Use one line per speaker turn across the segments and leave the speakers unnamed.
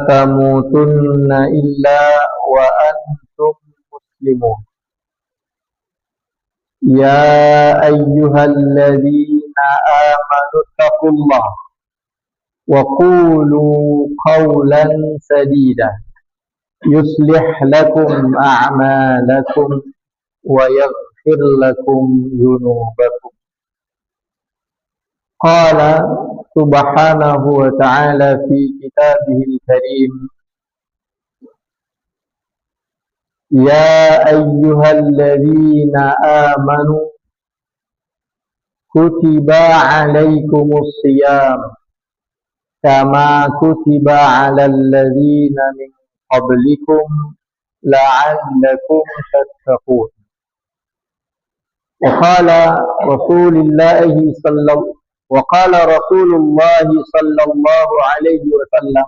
تموتن إلا وأنتم مسلمون يا أيها الذين آمنوا اتقوا الله وقولوا قولا سديدا يصلح لكم أعمالكم ويغفر لكم ذنوبكم. قال سبحانه وتعالى في كتابه الكريم يا أيها الذين آمنوا كتب عليكم الصيام كما كتب على الذين من قبلكم لعلكم تتقون. وقال رسول الله صلى الله عليه وسلم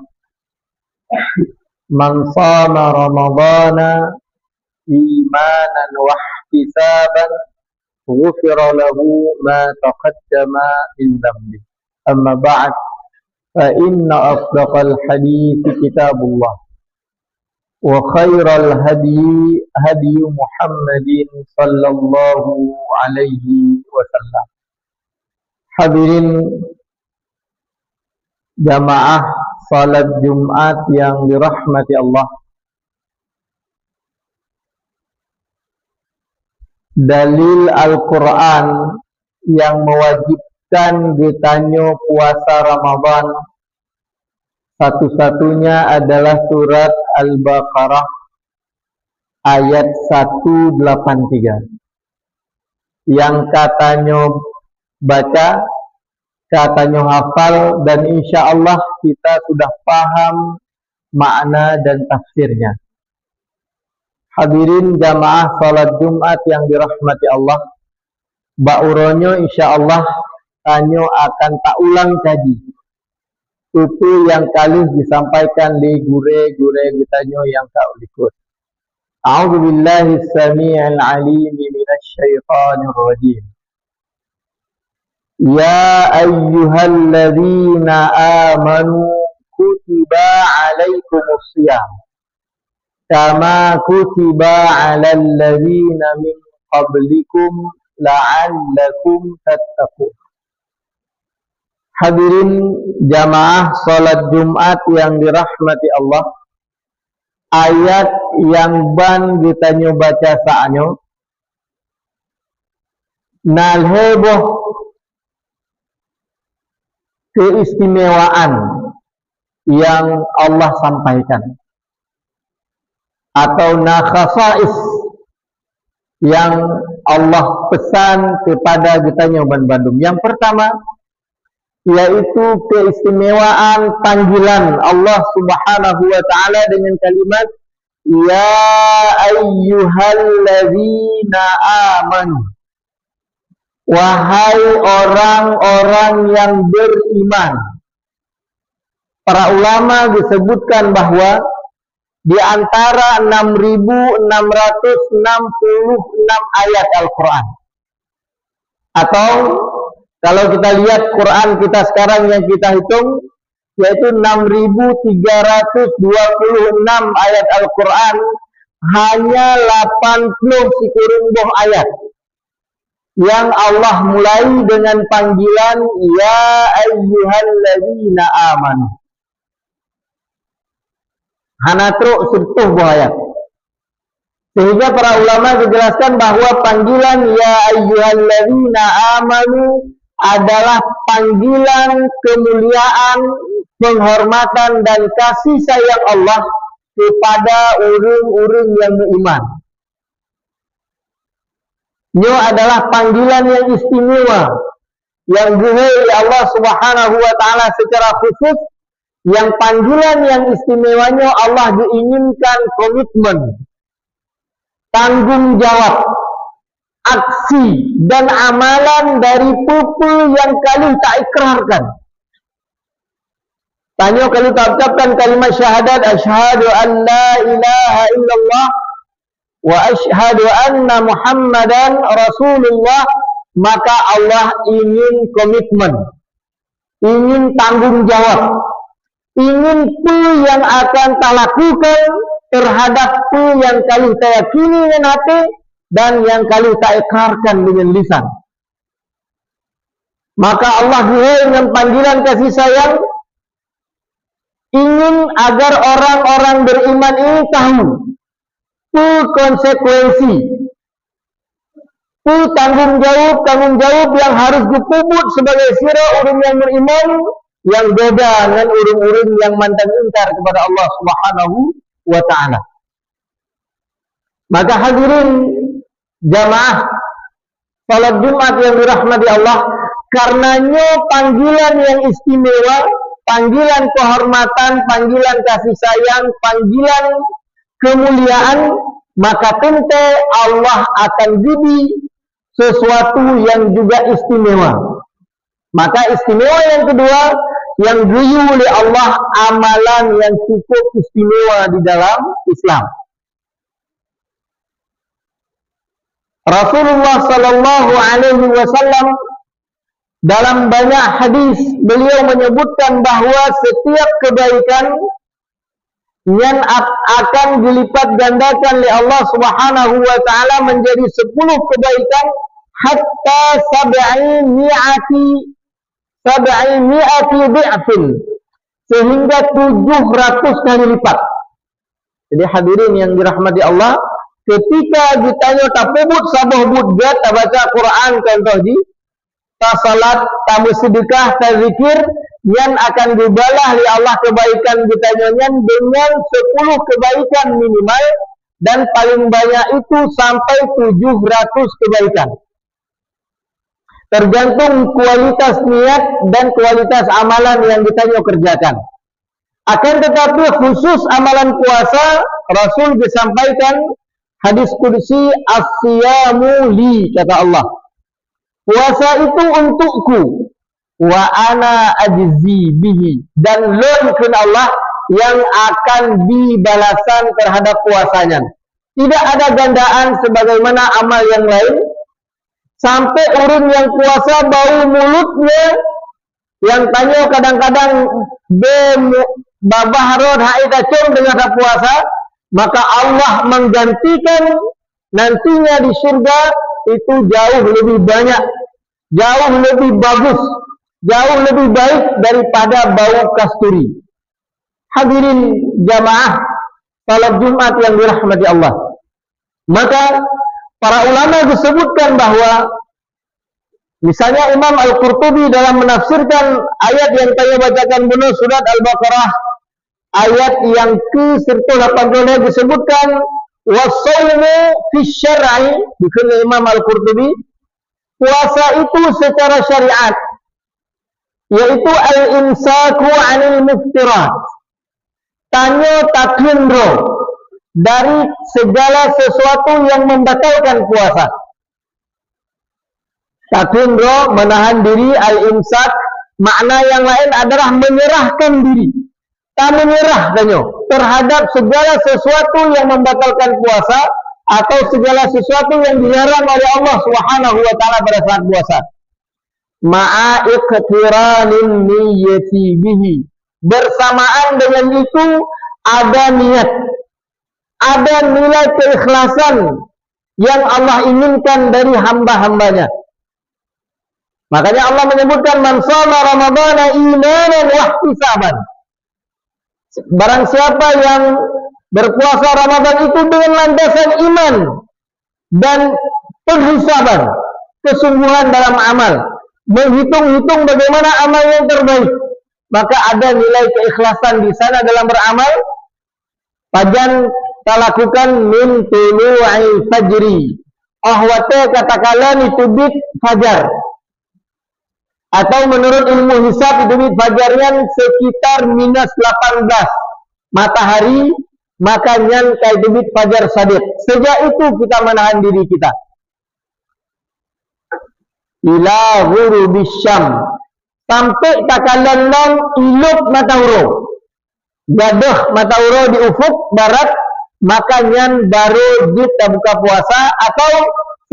من صام رمضان إيمانا واحتسابا غفر له ما تقدم من ذنبه. أما بعد فإن أصدق الحديث كتاب الله وخير الهدي هدي محمد صلى الله عليه وسلم. Hadirin jamaah salat Jumat yang dirahmati Allah, dalil Al-Quran yang mewajibkan ditanya puasa Ramadan satu-satunya adalah surat Al-Baqarah ayat 183 yang katanya baca, katanya hafal, dan insya Allah kita sudah paham makna dan tafsirnya. Hadirin jamaah salat Jumat yang dirahmati Allah, bauronyo insya Allah tanyo akan tak ulang kaji itu yang kali disampaikan di gure-gure gitanyo yang tak ikut. A'udzu billahi as-sami'il 'alim minasy syaithanir rajim. Ya ayyuhalladzina amanu kutiba 'alaikumus shiyam kama kutiba 'alal ladzina min qablikum la'allakum tattaqun. Hadirin jamaah salat Jumat yang dirahmati Allah, ayat yang ban ditanya baca saanyo nalheboh keistimewaan yang Allah sampaikan atau nakhasais yang Allah pesan kepada kitanya Ban Bandung. Yang pertama yaitu keistimewaan panggilan Allah Subhanahu wa taala dengan kalimat ya ayyuhalladzina amanu, wahai orang-orang yang beriman. Para ulama disebutkan bahwa di antara 6.666 ayat Al-Quran, atau kalau kita lihat Quran kita sekarang yang kita hitung, yaitu 6.326 ayat Al-Quran, hanya 80 sikurumbuh ayat yang Allah mulai dengan panggilan ya ayyuhalladzina amanu. Hanatruk 10 ayat. Sehingga para ulama menjelaskan bahwa panggilan ya ayyuhalladzina amanu adalah panggilan kemuliaan, penghormatan dan kasih sayang Allah kepada orang-orang yang beriman. Ini adalah panggilan yang istimewa yang diberi Allah Subhanahu wa taala secara khusus. Yang panggilan yang istimewanya Allah diinginkan komitmen, tanggung jawab, aksi dan amalan dari pupul yang kali tak ikrarkan. Tanya kali tak ucapkan kalimat syahadat asyhadu an la ilaha illallah wa asyhadu anna Muhammadan Rasulullah, maka Allah ingin komitmen, ingin tanggung jawab, ingin pu yang akan tak lakukan terhadap pu yang kalian tak yakini dengan hati dan yang kalian tak ikrarkan dengan lisan. Maka Allah dengan panggilan kasih sayang ingin agar orang-orang beriman ini tahu pu konsekuensi, pu tanggung jawab yang harus dipubut sebagai sira orang yang beriman yang beda dengan orang-orang yang mantan ingkar kepada Allah Subhanahu wa ta'ala. Maka hadirin jamaah salat Jumat yang dirahmati Allah, karenanya panggilan yang istimewa, panggilan kehormatan, panggilan kasih sayang, panggilan kemuliaan, maka tentu Allah akan beri sesuatu yang juga istimewa. Maka istimewa yang kedua yang diberi oleh Allah, amalan yang cukup istimewa di dalam Islam. Rasulullah sallallahu alaihi wasallam dalam banyak hadis beliau menyebutkan bahawa setiap kebaikan yang akan dilipat gandakan oleh Allah Subhanahu wa taala menjadi 10 kebaikan hatta sab'i mi'ati dhi'fin, sehingga 700 kali lipat. Jadi hadirin yang dirahmati Allah, ketika ditanya tak pebut sabah budgat tak baca Quran contoh ji, tak salat, tak bersedekah, tak zikir, yang akan dibalah oleh Allah kebaikan ditanya dengan 10 kebaikan minimal, dan paling banyak itu sampai 700 kebaikan. Tergantung kualitas niat dan kualitas amalan yang ditanya kerjakan. Akan tetapi khusus amalan puasa, Rasul disampaikan hadis qudsi, as-siyamu li, kata Allah, puasa itu untukku, wa ana ajzi bihi, dan lon Allah yang akan dibalasan terhadap puasanya. Tidak ada gandaan sebagaimana amal yang lain. Sampai orang yang puasa bau mulutnya, yang tanya kadang-kadang babah rod haida cung dengan puasa, maka Allah menggantikan nantinya di surga itu jauh lebih banyak, jauh lebih bagus, jauh lebih baik daripada bau kasturi. Hadirin jamaah salat Jumat yang dirahmati Allah, maka para ulama disebutkan bahawa misalnya Imam Al-Qurtubi dalam menafsirkan ayat yang saya bacakan benar surat Al-Baqarah ayat yang ke-180 disebutkan was-shaumu fi syar'i, dikatakan Imam Al-Qurtubi, puasa itu secara syariat yaitu al-imsaku 'anil muftirat, tanya taklindro dari segala sesuatu yang membatalkan puasa. Taklindro menahan diri, al-imsak makna yang lain adalah menyerahkan diri. Tak menyerah tanya terhadap segala sesuatu yang membatalkan puasa atau segala sesuatu yang dilarang oleh Allah Subhanahu wa taala pada saat puasa. Ma'a iqtiranin niyyati bihi, bersamaan dengan itu ada niat, ada nilai keikhlasan yang Allah inginkan dari hamba-hambanya. Makanya Allah menyebutkan man shoma ramadhana imanan wa ihtisaban. Barang siapa yang berpuasa Ramadan itu dengan landasan iman dan penghisaban, kesungguhan dalam amal, menghitung-hitung bagaimana amal yang terbaik, maka ada nilai keikhlasan di sana dalam beramal. Pajan kita lakukan min tulu'il fajri, ahwate katakanlah itubit fajar, atau menurut ilmu hisab itubit fajarnya sekitar minus 18 matahari, maka nyan itubit fajar sadiq. Sejak itu kita menahan diri kita ila ghurubis syam, sampai takalan iluk matahari, gaduh matahari di ufuk barat, maka nyan baru kita buka puasa, atau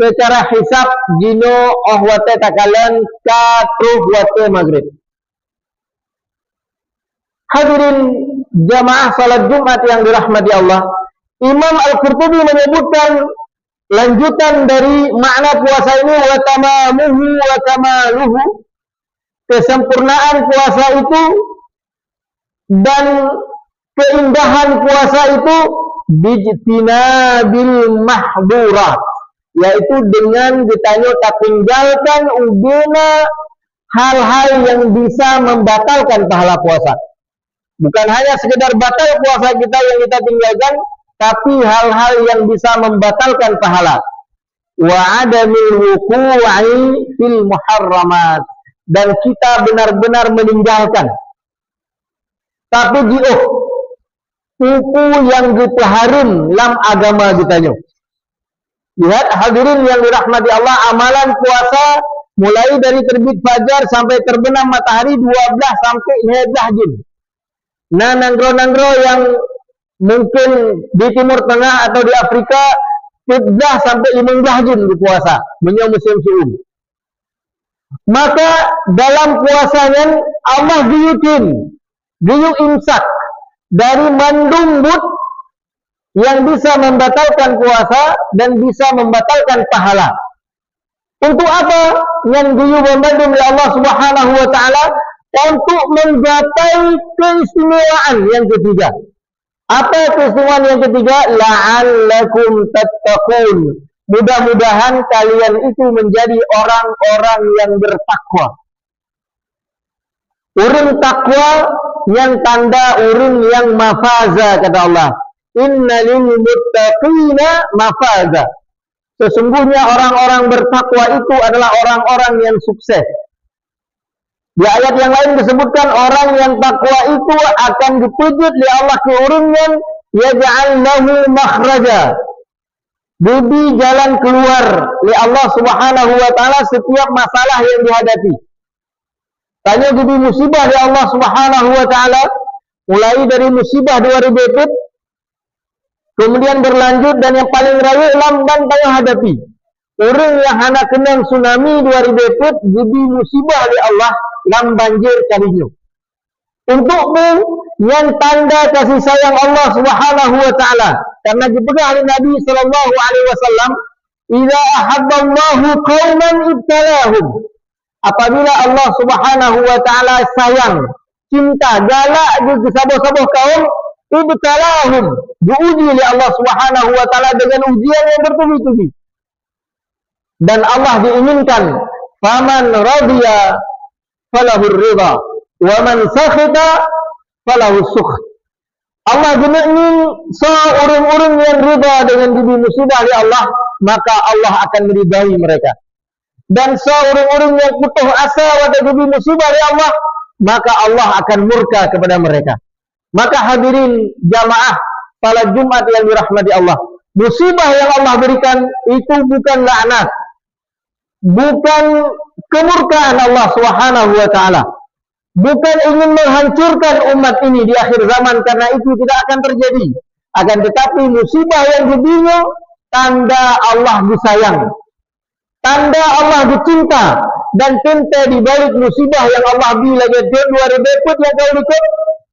secara hisab jino ohwate takalan ka truh wate maghrib. Hadirin jamaah salat Jumat yang dirahmati Allah, Imam Al-Qurtubi menyebutkan lanjutan dari makna puasa ini, wa tamamuhu wa kamaluhu, kesempurnaan puasa itu dan keindahan puasa itu bijtinabil mahdurat, yaitu dengan ditanya tak tinggalkan ubina hal-hal yang bisa membatalkan pahala puasa. Bukan hanya sekedar batal puasa kita yang kita tinggalkan, tapi hal-hal yang bisa membatalkan pahala. Wa adamil wuqu'i fil muharramat, dan kita benar-benar meninggalkan. Tapi pupu yang kita harum dalam agama kita. Lihat hadirin yang dirahmati Allah, amalan puasa mulai dari terbit fajar sampai terbenam matahari 12 sampai 12 jam. Nah, nanggro-nanggro yang mungkin di Timur Tengah atau di Afrika 13 sampai 15 jam di puasa, menyambut musim suum. Maka dalam puasanya Allah guyup imsak dari mandumbut yang bisa membatalkan puasa dan bisa membatalkan pahala. Untuk apa? Yang guyup memandum oleh Allah Subhanahu wa taala untuk menggapai keistimewaan yang ketiga. Apa keistimewaan yang ketiga? La'allakum tattaqun. Mudah-mudahan kalian itu menjadi orang-orang yang bertakwa. Urun takwa yang tanda urun yang mafaza, kata Allah. Innalil muttaqina mafaza. Sesungguhnya orang-orang bertakwa itu adalah orang-orang yang sukses. Di ayat yang lain disebutkan orang yang takwa itu akan dipujud oleh Allah ke urunnya, yaj'al lahu makhraja. Diberi jalan keluar oleh Allah Subhanahu wa taala setiap masalah yang dihadapi. Tanya diberi musibah oleh Allah Subhanahu wa taala, mulai dari musibah 2000 kemudian berlanjut dan yang paling raya lamban tanya hadapi. Orang yang hendak kena tsunami 2000 diberi musibah oleh Allah dalam banjir kalinya. Untukmu yang tanda kasih sayang Allah Subhanahu wa taala, karena dipegang oleh Nabi sallallahu alaihi wasallam, "Idza ahabballahu qauman ibtalahum." Apabila Allah Subhanahu wa taala sayang, cinta, galak di sabar-sabar kaum, ibtalahum, diuji oleh Allah Subhanahu wa taala dengan ujian yang bertubi-tubi. Dan Allah diinginkan, faman radiya falahur ridha wa man sakhita falahu sukht. Allah ingin seorang-orang yang ridha dengan diberi musibah dari Allah, maka Allah akan meridai mereka. Dan seorang-orang yang putus asa pada diberi musibah dari Allah, maka Allah akan murka kepada mereka. Maka hadirin jamaah salat Jumat yang dirahmati Allah, musibah yang Allah berikan itu bukan laknat, bukan kemurkaan Allah Subhanahu wa taala, bukan ingin menghancurkan umat ini di akhir zaman, karena itu tidak akan terjadi. Akan tetapi musibah yang diberinya tanda Allah disayang, tanda Allah dicinta, dan cinta di balik musibah yang Allah beri lagi 2000 yang kau ikut,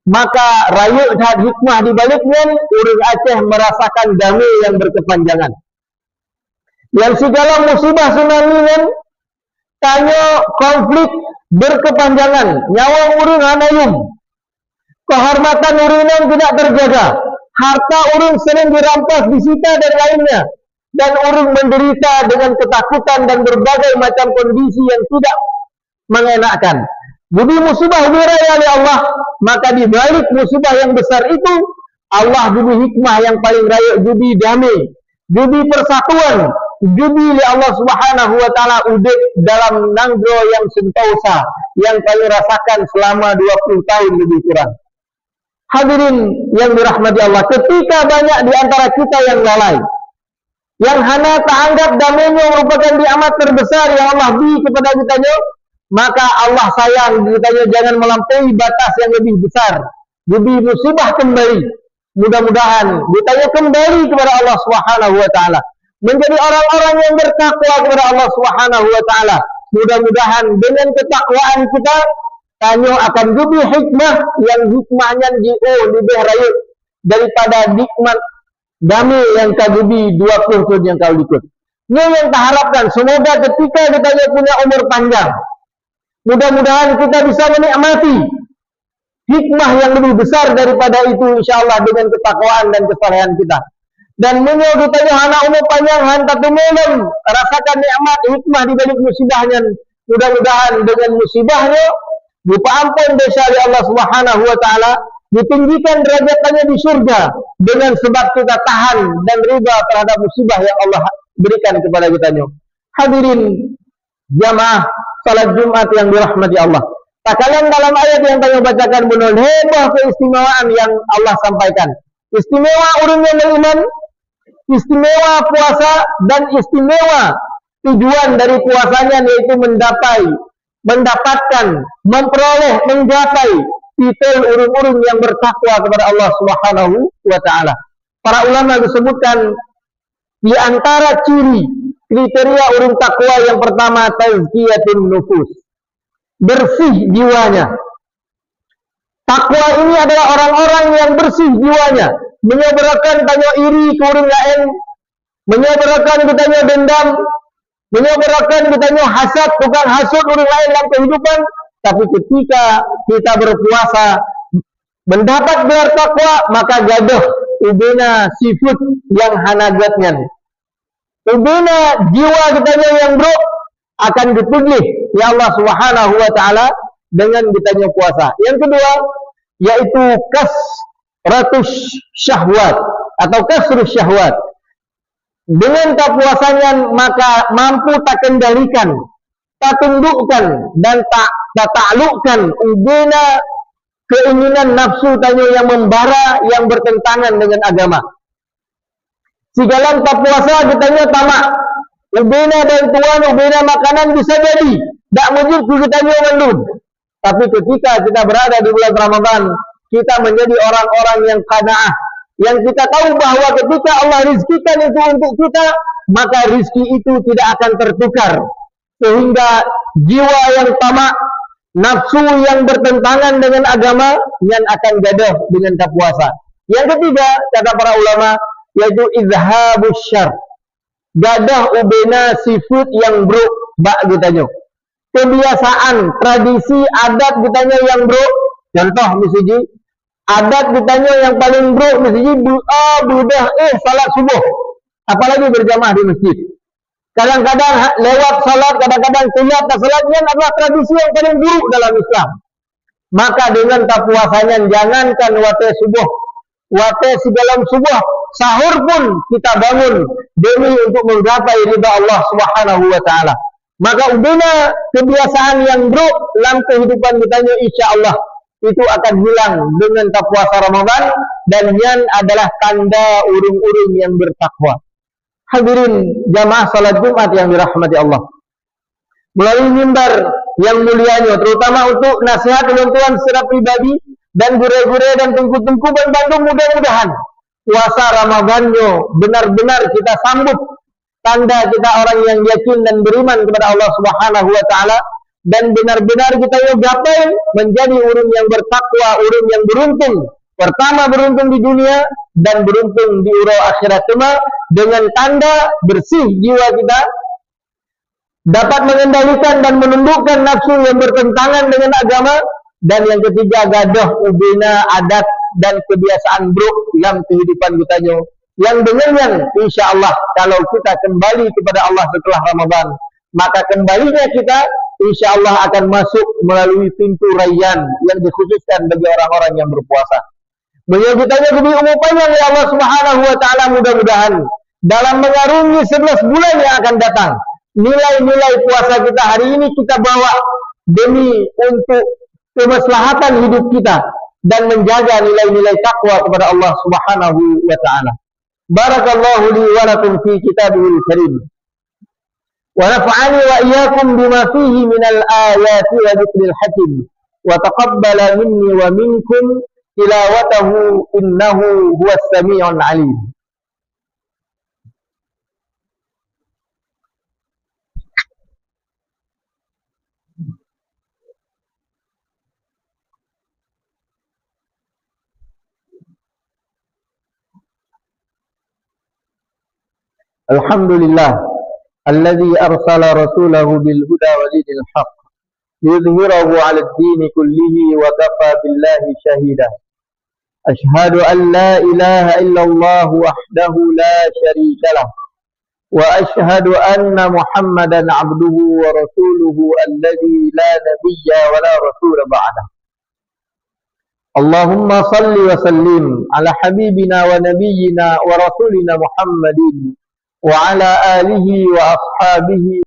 maka rayuk dan hikmah di baliknya, orang Aceh merasakan damai yang berkepanjangan. Yang segala musibah tsunami kan, tanya konflik berkepanjangan, nyawa orang hanayum, kehormatan orang tidak terjaga, harta orang sering dirampas, disita dan lainnya, dan orang menderita dengan ketakutan dan berbagai macam kondisi yang tidak mengenakkan. Jadi musibah diraya oleh Allah, maka di balik musibah yang besar itu Allah beri hikmah yang paling raya, jadi damai, jadi persatuan, jadi oleh Allah Subhanahu wa taala udik dalam nanggro yang sentosa yang kami rasakan selama 20 tahun lebih kurang. Hadirin yang dirahmati Allah, ketika banyak di antara kita yang lalai, yang hanya tak anggap damainya merupakan ni'mat terbesar yang Allah beri kepada kita, maka Allah sayang ditanya jangan melampaui batas yang lebih besar. Jadi musibah kembali. Mudah-mudahan ditanya kembali kepada Allah Subhanahu wa taala, menjadi orang-orang yang bertakwa kepada Allah Subhanahu wa taala. Mudah-mudahan dengan ketakwaan kita tanyo akan gubi hikmah yang hikmahnya lebih raya daripada nikmat dami yang kagubi 20 tahun yang kau ikut. Ini yang kita harapkan. Semoga ketika kita punya umur panjang, mudah-mudahan kita bisa menikmati hikmah yang lebih besar daripada itu, insyaAllah, dengan ketakwaan dan kesalehan kita. Dan menyo kita anak umur panjang hantar tumulun rasakan nikmat hikmah di balik musibahnya. Mudah-mudahan dengan musibahnya lupa ampun dosa dari Allah Subhanahu wa taala, ditinggikan derajatnya di surga dengan sebab kita tahan dan riba terhadap musibah yang Allah berikan kepada kita. Hadirin jamaah salat Jumat yang dirahmati Allah. Takalan dalam ayat yang kami bacakan benar hebat keistimewaan yang Allah sampaikan. Istimewa orang yang beriman, istimewa puasa, dan istimewa tujuan dari puasanya, yaitu mendapatkan, memperoleh, mencapai titel urung-urung yang bertakwa kepada Allah Subhanahu wa taala. Para ulama disebutkan di antara ciri kriteria urung takwa yang pertama tazkiyatun nufus, bersih jiwanya. Takwa ini adalah orang-orang yang bersih jiwanya, menyeberakan tanya iri ke orang lain, menyeberakan tanya dendam, menyeberakan tanya hasad, bukan hasud orang lain dalam kehidupan. Tapi ketika kita berpuasa mendapat gelar takwa, maka gaduh ubena sifat yang hanagatnya, ubena jiwa kita yang bro akan dipilih ya Allah Subhanahu wa taala dengan ditanya puasa. Yang kedua yaitu kasratus syahwat atau kasrus syahwat. Dengan kepuasannya maka mampu tak kendalikan, tak tundukkan, dan tak taklukkan ubena keinginan nafsu tanya yang membara, yang bertentangan dengan agama. Segala tak puasa ditanya tamak, ubena dan tuan, ubena makanan bisa jadi tak mujib kitanya mandun. Tapi ketika kita berada di bulan Ramadan, kita menjadi orang-orang yang qanaah, yang kita tahu bahwa ketika Allah rizkikan itu untuk kita, maka rizki itu tidak akan tertukar. Sehingga jiwa yang tamak, nafsu yang bertentangan dengan agama, yang akan gaduh dengan puasa. Yang ketiga, kata para ulama, yaitu izhabus syarr, gadah ubena sifat yang buruk bak ditanya. Kebiasaan, tradisi, adat ditanya yang buruk. Contoh misalnya adat ditanya yang paling buruk misalnya budah salat subuh, apalagi berjamaah di masjid. Kadang-kadang lewat salat, kadang-kadang tidak tak salatnya adalah tradisi yang paling buruk dalam Islam. Maka dengan tak puasanya, jangankan wate subuh, wate sedalam subuh, sahur pun kita bangun demi untuk menggapai ridha Allah Subhanahu wa taala. Maka ubena kebiasaan yang buruk dalam kehidupan kita, insya-Allah itu akan hilang dengan tak puasa Ramadan, dan yang adalah tanda urung-urung yang bertakwa. Hadirin jamaah salat Jumat yang dirahmati Allah, melalui mimbar yang mulianya, terutama untuk nasihat tuan-tuan secara pribadi dan gure-gure dan tengku-tengku dan Bandung, mudah-mudahan puasa Ramadannya benar-benar kita sambut, tanda kita orang yang yakin dan beriman kepada Allah Subhanahu wa taala, dan benar-benar kita gapai menjadi orang yang bertakwa, orang yang beruntung. Pertama beruntung di dunia dan beruntung di urau akhirat tema, dengan tanda bersih jiwa kita, dapat mengendalikan dan menundukkan nafsu yang bertentangan dengan agama. Dan yang ketiga, gadah ubena adat dan kebiasaan buruk dalam kehidupan kita, yang dengannya insya-Allah kalau kita kembali kepada Allah setelah Ramadan, maka kembalinya kita insya-Allah akan masuk melalui pintu rayyan yang dikhususkan bagi orang-orang yang berpuasa. Menyebutnya lebih umum panjang ya Allah Subhanahu wa taala, mudah-mudahan dalam mengarungi 11 bulan yang akan datang, nilai-nilai puasa kita hari ini kita bawa demi untuk kemaslahatan hidup kita dan menjaga nilai-nilai takwa kepada Allah Subhanahu wa taala. Barakallahu li wa lakum fi kitabihil karim. Wa nafa'ani wa iyyakum bima fihi minal ayati wa dzikril hakim. Wa taqabbala minni wa minkum tilawatahu innahu huwas sami'un 'alim. Alhamdulillah alladzi arsala rasulahu bil huda wa dinil haqq liyudhhirahu 'ala ad-din kullihi wa kafa billahi shahida. Ashhadu an la ilaha illallah wahdahu la syarika lah wa ashhadu anna Muhammadan 'abduhu wa rasuluhu alladzi la nabiyya wa la rasula ba'dahu. Allahumma salli wa sallim ala habibina wa nabiyyina wa rasulina Muhammadin wa ala alihi wa ashabihi